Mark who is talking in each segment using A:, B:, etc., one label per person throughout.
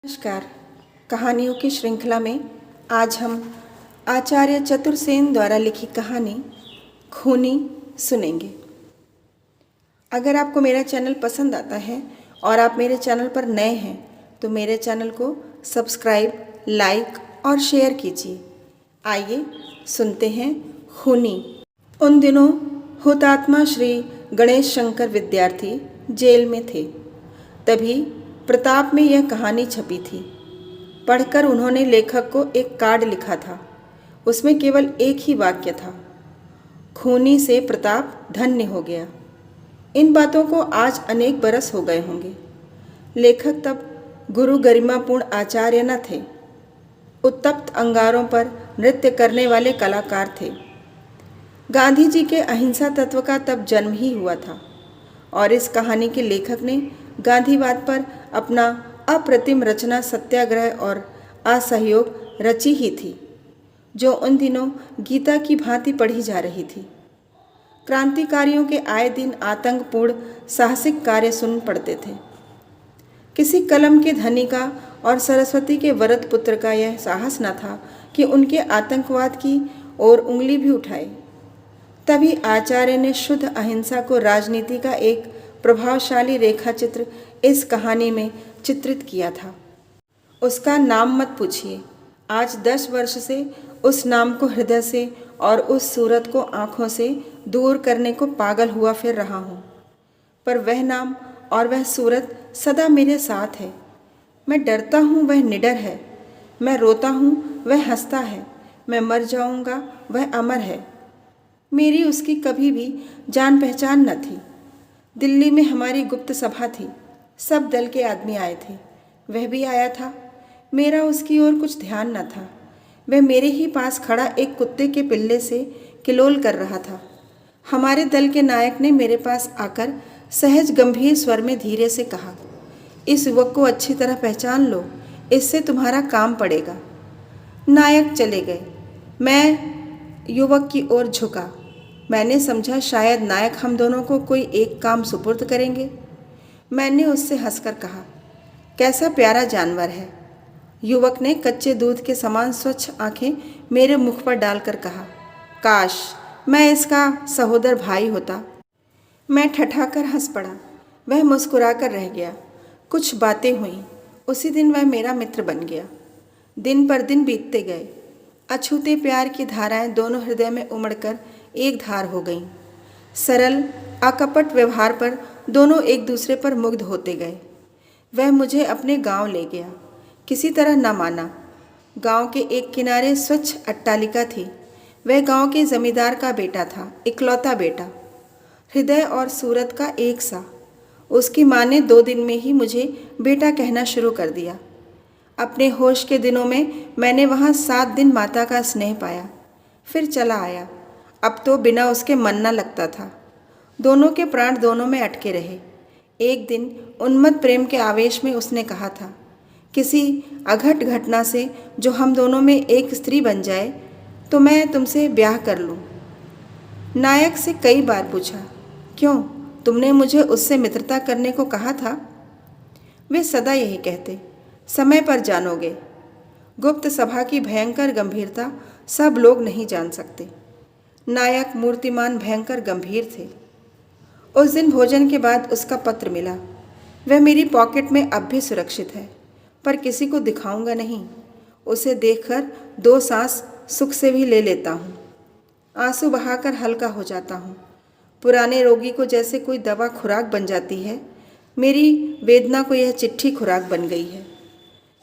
A: नमस्कार। कहानियों की श्रृंखला में आज हम आचार्य चतुरसेन द्वारा लिखी कहानी खूनी सुनेंगे। अगर आपको मेरा चैनल पसंद आता है और आप मेरे चैनल पर नए हैं तो मेरे चैनल को सब्सक्राइब, लाइक और शेयर कीजिए। आइए सुनते हैं खूनी। उन दिनों हुतात्मा श्री गणेश शंकर विद्यार्थी जेल में थे। तभी प्रताप में यह कहानी छपी थी। पढ़कर उन्होंने लेखक को एक कार्ड लिखा था। उसमें केवल एक ही वाक्य था, खूनी से प्रताप धन्य हो गया। इन बातों को आज अनेक बरस हो गए होंगे। लेखक तब गुरु गरिमापूर्ण आचार्य न थे, उत्तप्त अंगारों पर नृत्य करने वाले कलाकार थे। गांधी जी के अहिंसा तत्व का तब जन्म ही हुआ था और इस कहानी के लेखक ने गांधीवाद पर अपना अप्रतिम रचना सत्याग्रह और असहयोग रची ही थी, जो उन दिनों गीता की भांति पढ़ी जा रही थी। क्रांतिकारियों के आए दिन आतंकपूर्ण साहसिक कार्य सुन पड़ते थे। किसी कलम के धनी का और सरस्वती के वरद पुत्र का यह साहस न था कि उनके आतंकवाद की ओर उंगली भी उठाए। तभी आचार्य ने शुद्ध अहिंसा को राजनीति का एक प्रभावशाली रेखाचित्र इस कहानी में चित्रित किया था। उसका नाम मत पूछिए। आज 10 वर्ष से उस नाम को हृदय से और उस सूरत को आँखों से दूर करने को पागल हुआ फिर रहा हूँ, पर वह नाम और वह सूरत सदा मेरे साथ है। मैं डरता हूँ, वह निडर है। मैं रोता हूँ, वह हंसता है। मैं मर जाऊँगा, वह अमर है। मेरी उसकी कभी भी जान पहचान न थी। दिल्ली में हमारी गुप्त सभा थी। सब दल के आदमी आए थे। वह भी आया था। मेरा उसकी ओर कुछ ध्यान न था। वह मेरे ही पास खड़ा एक कुत्ते के पिल्ले से किलोल कर रहा था। हमारे दल के नायक ने मेरे पास आकर सहज गंभीर स्वर में धीरे से कहा, इस युवक को अच्छी तरह पहचान लो, इससे तुम्हारा काम पड़ेगा। नायक चले गए। मैं युवक की ओर झुका। मैंने समझा शायद नायक हम दोनों को कोई एक काम सुपुर्द करेंगे। मैंने उससे हंसकर कहा, कैसा प्यारा जानवर है। युवक ने कच्चे दूध के समान स्वच्छ आंखें मेरे मुख पर डालकर कहा, काश मैं इसका सहोदर भाई होता। मैं ठठाकर हंस पड़ा। वह मुस्कुराकर रह गया। कुछ बातें हुईं। उसी दिन वह मेरा मित्र बन गया। दिन पर दिन बीतते गए। अछूते प्यार की धाराएं दोनों हृदय में उमड़कर एक धार हो गईं। सरल अकपट व्यवहार पर दोनों एक दूसरे पर मुग्ध होते गए। वह मुझे अपने गांव ले गया। किसी तरह न माना। गांव के एक किनारे स्वच्छ अट्टालिका थी। वह गांव के जमींदार का बेटा था, इकलौता बेटा, हृदय और सूरत का एक सा। उसकी माँ ने 2 दिन में ही मुझे बेटा कहना शुरू कर दिया। अपने होश के दिनों में मैंने वहाँ 7 दिन माता का स्नेह पाया, फिर चला आया। अब तो बिना उसके मन न लगता था। दोनों के प्राण दोनों में अटके रहे। एक दिन उन्मत्त प्रेम के आवेश में उसने कहा था, किसी अघट घटना से जो हम दोनों में एक स्त्री बन जाए तो मैं तुमसे ब्याह कर लूँ। नायक से कई बार पूछा, क्यों, तुमने मुझे उससे मित्रता करने को कहा था? वे सदा यही कहते, समय पर जानोगे। गुप्त सभा की भयंकर गंभीरता सब लोग नहीं जान सकते। नायक मूर्तिमान भयंकर गंभीर थे। उस दिन भोजन के बाद उसका पत्र मिला। वह मेरी पॉकेट में अब भी सुरक्षित है, पर किसी को दिखाऊंगा नहीं। उसे देखकर 2 सांस सुख से भी ले लेता हूँ। आंसू बहाकर हल्का हो जाता हूँ। पुराने रोगी को जैसे कोई दवा खुराक बन जाती है, मेरी वेदना को यह चिट्ठी खुराक बन गई है।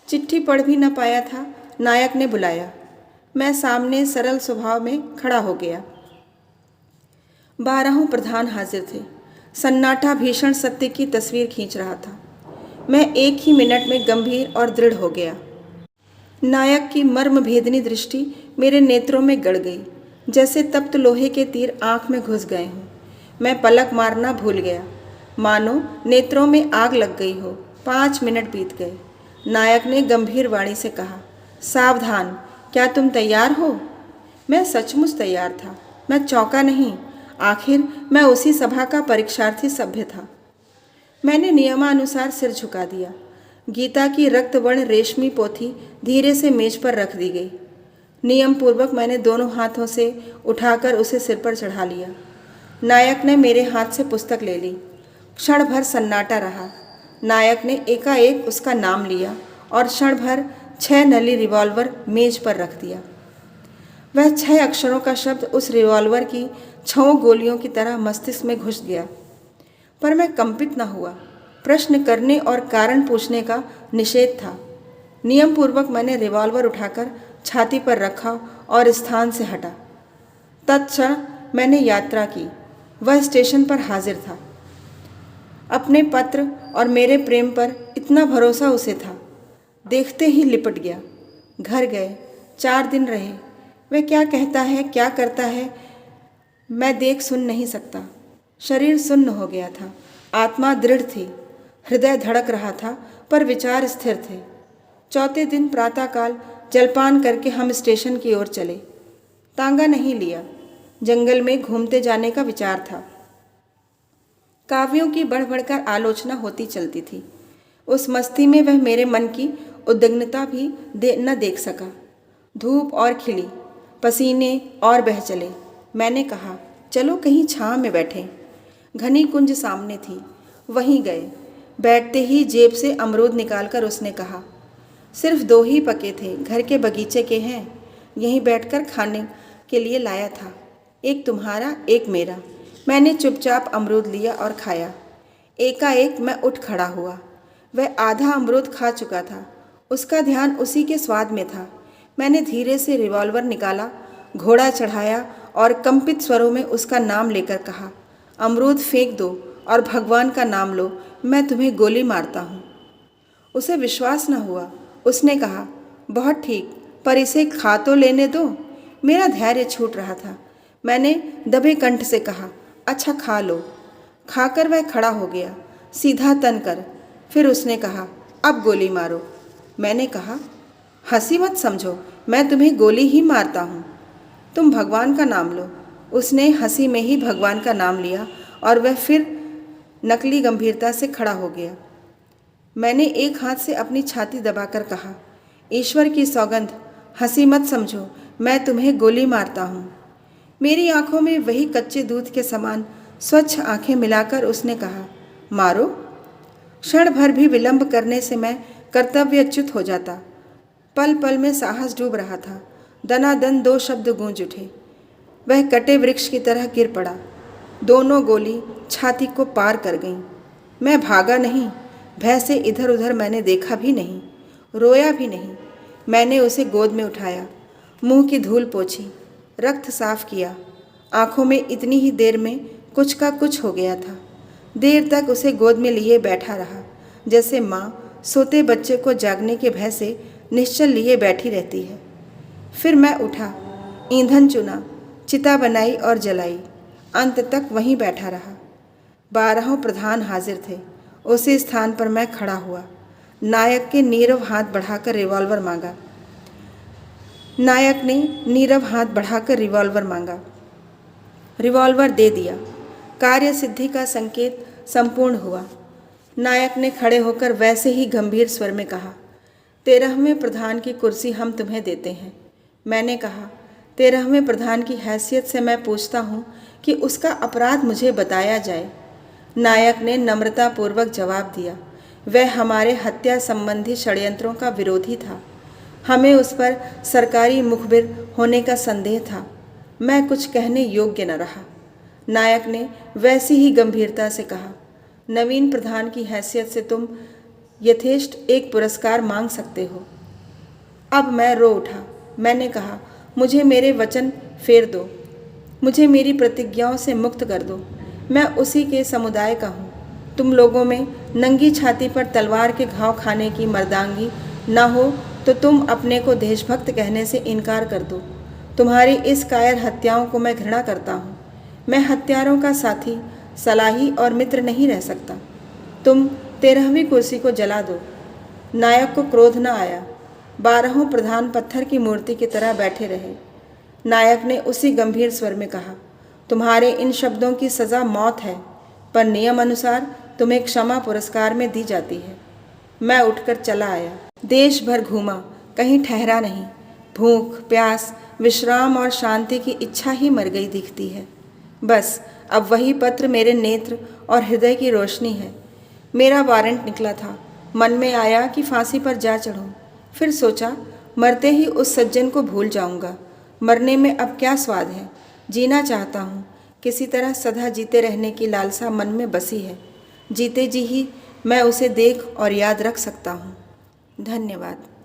A: चिट्ठी पढ़ भी न पाया था, नायक ने बुलाया। मैं सामने सरल स्वभाव में खड़ा हो गया। 12 प्रधान हाजिर थे। सन्नाटा भीषण सत्य की तस्वीर खींच रहा था। मैं एक ही मिनट में गंभीर और दृढ़ हो गया। नायक की मर्म भेदनी दृष्टि मेरे नेत्रों में गड़ गई, जैसे तप्त लोहे के तीर आंख में घुस गए हों। मैं पलक मारना भूल गया, मानो नेत्रों में आग लग गई हो। 5 मिनट बीत गए। नायक ने गंभीर वाणी से कहा, सावधान, क्या तुम तैयार हो? मैं सचमुच तैयार था। मैं चौंका नहीं। आखिर मैं उसी सभा का परीक्षार्थी सभ्य था। मैंने नियमानुसार सिर झुका दिया। गीता की रक्तवर्ण रेशमी पोथी धीरे से मेज पर रख दी गई। नियम पूर्वक मैंने दोनों हाथों से उठाकर उसे सिर पर चढ़ा लिया। नायक ने मेरे हाथ से पुस्तक ले ली। क्षण भर सन्नाटा रहा। नायक ने एकाएक उसका नाम लिया और क्षण भर 6 नली रिवॉल्वर मेज पर रख दिया। वह 6 अक्षरों का शब्द उस रिवॉल्वर की 6 गोलियों की तरह मस्तिष्क में घुस गया, पर मैं कंपित न हुआ। प्रश्न करने और कारण पूछने का निषेध था। नियम पूर्वक मैंने रिवॉल्वर उठाकर छाती पर रखा और स्थान से हटा। तत्क्षण मैंने यात्रा की। वह स्टेशन पर हाजिर था। अपने पत्र और मेरे प्रेम पर इतना भरोसा उसे था। देखते ही लिपट गया। घर गए, 4 दिन रहे। वह क्या कहता है, क्या करता है, मैं देख सुन नहीं सकता। शरीर सुन्न हो गया था, आत्मा दृढ़ थी, हृदय धड़क रहा था, पर विचार स्थिर थे। चौथे दिन प्रातःकाल जलपान करके हम स्टेशन की ओर चले। तांगा नहीं लिया, जंगल में घूमते जाने का विचार था। काव्यों की बढ़ बढ़कर आलोचना होती चलती थी। उस मस्ती में वह मेरे मन की उद्विग्नता भी न देख सका। धूप और खिली, पसीने और बह चले। मैंने कहा, चलो कहीं छाँव में बैठें। घनी कुंज सामने थी, वहीं गए। बैठते ही जेब से अमरूद निकालकर उसने कहा, सिर्फ 2 ही पके थे, घर के बगीचे के हैं, यहीं बैठकर खाने के लिए लाया था। एक तुम्हारा, एक मेरा। मैंने चुपचाप अमरूद लिया और खाया। एकाएक मैं उठ खड़ा हुआ। वह आधा अमरूद खा चुका था। उसका ध्यान उसी के स्वाद में था। मैंने धीरे से रिवॉल्वर निकाला, घोड़ा चढ़ाया और कंपित स्वरों में उसका नाम लेकर कहा, अमरूद फेंक दो और भगवान का नाम लो, मैं तुम्हें गोली मारता हूँ। उसे विश्वास न हुआ। उसने कहा, बहुत ठीक, पर इसे खा तो लेने दो। मेरा धैर्य छूट रहा था। मैंने दबे कंठ से कहा, अच्छा खा लो। खाकर वह खड़ा हो गया, सीधा तन कर। फिर उसने कहा, अब गोली मारो। मैंने कहा, हंसी मत समझो, मैं तुम्हें गोली ही मारता हूँ, तुम भगवान का नाम लो। उसने हंसी में ही भगवान का नाम लिया और वह फिर नकली गंभीरता से खड़ा हो गया। मैंने एक हाथ से अपनी छाती दबाकर कहा, ईश्वर की सौगंध, हंसी मत समझो, मैं तुम्हें गोली मारता हूँ। मेरी आंखों में वही कच्चे दूध के समान स्वच्छ आंखें मिलाकर उसने कहा, मारो। क्षण भर भी विलंब करने से मैं कर्तव्यच्युत हो जाता। पल पल में साहस डूब रहा था। दनादन 2 शब्द गूंज उठे। वह कटे वृक्ष की तरह गिर पड़ा। दोनों गोली छाती को पार कर गईं। मैं भागा नहीं, भय से इधर उधर मैंने देखा भी नहीं, रोया भी नहीं। मैंने उसे गोद में उठाया, मुंह की धूल पोंछी, रक्त साफ किया। आंखों में इतनी ही देर में कुछ का कुछ हो गया था। देर तक उसे गोद में लिए बैठा रहा, जैसे माँ सोते बच्चे को जागने के भय से निश्चल लिए बैठी रहती है। फिर मैं उठा, ईंधन चुना, चिता बनाई और जलाई। अंत तक वहीं बैठा रहा। 12 प्रधान हाजिर थे। उसी स्थान पर मैं खड़ा हुआ। नायक के नीरव हाथ बढ़ाकर रिवॉल्वर मांगा। नायक ने नीरव हाथ बढ़ाकर रिवॉल्वर मांगा। रिवॉल्वर दे दिया। कार्य सिद्धि का संकेत संपूर्ण हुआ। नायक ने खड़े होकर वैसे ही गंभीर स्वर में कहा, 13वें प्रधान की कुर्सी हम तुम्हें देते हैं। मैंने कहा, 13वें प्रधान की हैसियत से मैं पूछता हूँ कि उसका अपराध मुझे बताया जाए। नायक ने नम्रतापूर्वक जवाब दिया, वह हमारे हत्या संबंधी षड्यंत्रों का विरोधी था। हमें उस पर सरकारी मुखबिर होने का संदेह था। मैं कुछ कहने योग्य न रहा। नायक ने वैसी ही गंभीरता से कहा, नवीन प्रधान की हैसियत से तुम यथेष्ट एक पुरस्कार मांग सकते हो। अब मैं रो उठा। मैंने कहा, मुझे मेरे वचन फेर दो, मुझे मेरी प्रतिज्ञाओं से मुक्त कर दो। मैं उसी के समुदाय का हूँ। तुम लोगों में नंगी छाती पर तलवार के घाव खाने की मर्दांगी न हो तो तुम अपने को देशभक्त कहने से इनकार कर दो। तुम्हारी इस कायर हत्याओं को मैं घृणा करता हूँ। मैं हत्यारों का साथी, सलाही और मित्र नहीं रह सकता। तुम 13वीं कुर्सी को जला दो। नायक को क्रोध न आया। 12 प्रधान पत्थर की मूर्ति की तरह बैठे रहे। नायक ने उसी गंभीर स्वर में कहा, तुम्हारे इन शब्दों की सज़ा मौत है, पर नियम अनुसार तुम्हें क्षमा पुरस्कार में दी जाती है। मैं उठकर चला आया। देश भर घूमा, कहीं ठहरा नहीं। भूख, प्यास, विश्राम और शांति की इच्छा ही मर गई दिखती है। बस अब वही पत्र मेरे नेत्र और हृदय की रोशनी है। मेरा वारंट निकला था। मन में आया कि फांसी पर जा चढ़ूं। फिर सोचा मरते ही उस सज्जन को भूल जाऊंगा। मरने में अब क्या स्वाद है। जीना चाहता हूँ। किसी तरह सदा जीते रहने की लालसा मन में बसी है। जीते जी ही मैं उसे देख और याद रख सकता हूँ। धन्यवाद।